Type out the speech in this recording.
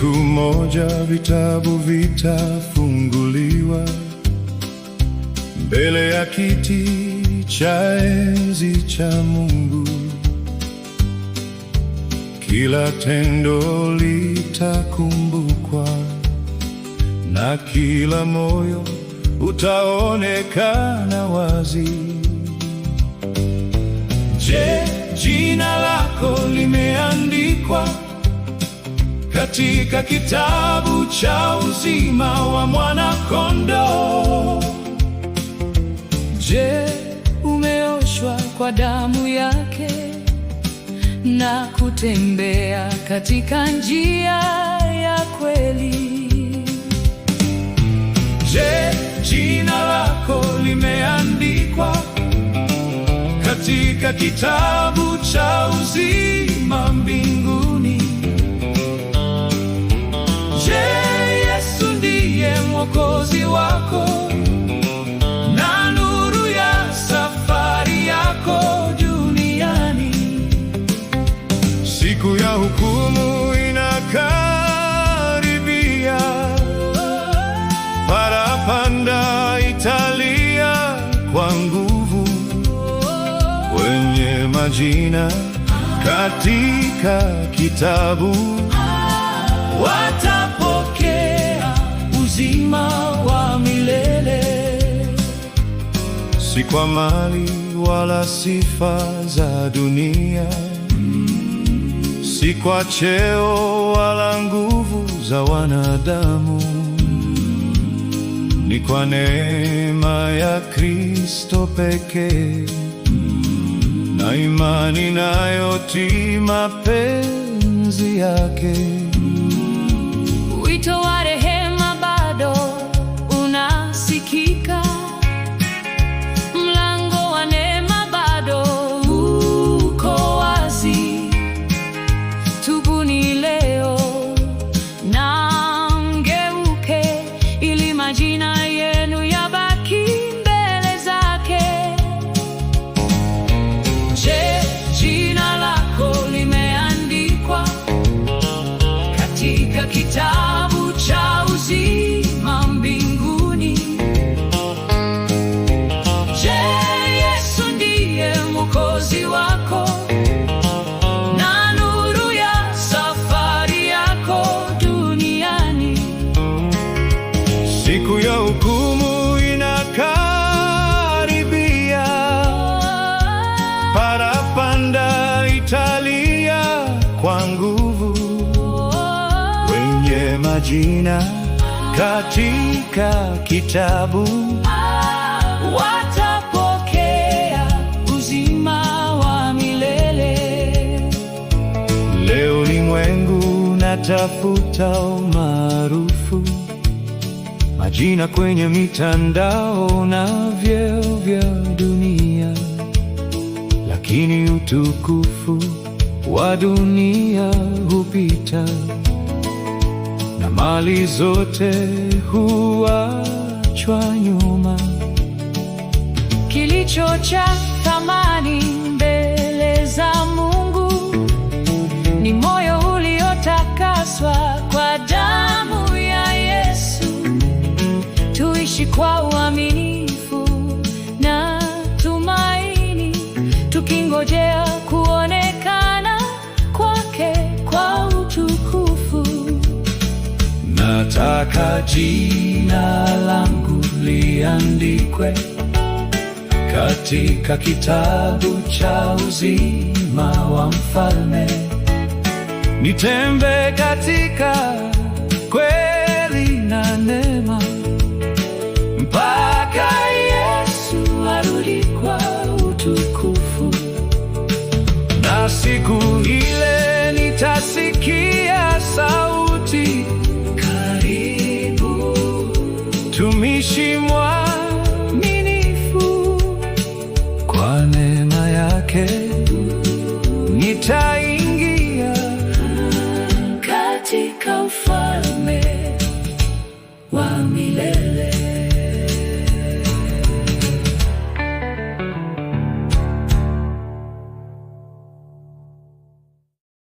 Siku moja vitabu vitafunguliwa mbele ya kiti cha enzi cha Mungu. Kila tendo litakumbukwa na kila moyo utaonekana wazi. Je, jina lako limeandikwa katika kitabu cha uzima wa Mwana-Kondoo? Je, umeoshwa kwa damu yake na kutembea katika njia ya kweli? Je, jina lako limeandikwa katika kitabu cha uzima mbinguni? Je, Yesu ndiye Mwokozi wako na nuru ya safari yako duniani? Siku ya hukumu inakaribia, parapanda italia kwa nguvu. Wenye majina katika kitabu watapokea uzima wa milele. Si kwa mali wala sifa za dunia, si kwa cheo wala nguvu za wanadamu. Ni kwa neema ya Kristo pekee na imani inayotii mapenzi yake. Wito wa rehema bado unasikika, mlango wa neema bado uko wazi. Tubuni leo na mgeuke, ili majina yenu yabaki mbele zake. Je, jina lako limeandikwa katika kitabu cha uzima mbinguni? Je, Yesu ndiye Mwokozi wako na nuru ya safari yako duniani? Siku ya hukumu inakaribia, parapanda italia kwa nguvu. Wenye majina katika kitabu watapokea uzima wa milele. Leo ulimwengu natafuta umaarufu, majina kwenye mitandao na vyeo vya dunia, lakini utukufu wa dunia hupita na mali zote huachwa nyuma. Kilicho cha thamani mbele za Mungu ni moyo uliotakaswa kwa damu ya Yesu. Tuishi kwa uaminifu na tumaini, tukingojea kuonekana kwake kwa utukufu. Nataka jina langu liandikwe katika kitabu cha uzima wa Mfalme, nitembee katika kweli na neema, mpaka Yesu arudi kwa utukufu. Na siku ile nitasikia sauti, karibu tumishi mwaminifu. Kwa neema yake nitaingia katika ufalme wa milele.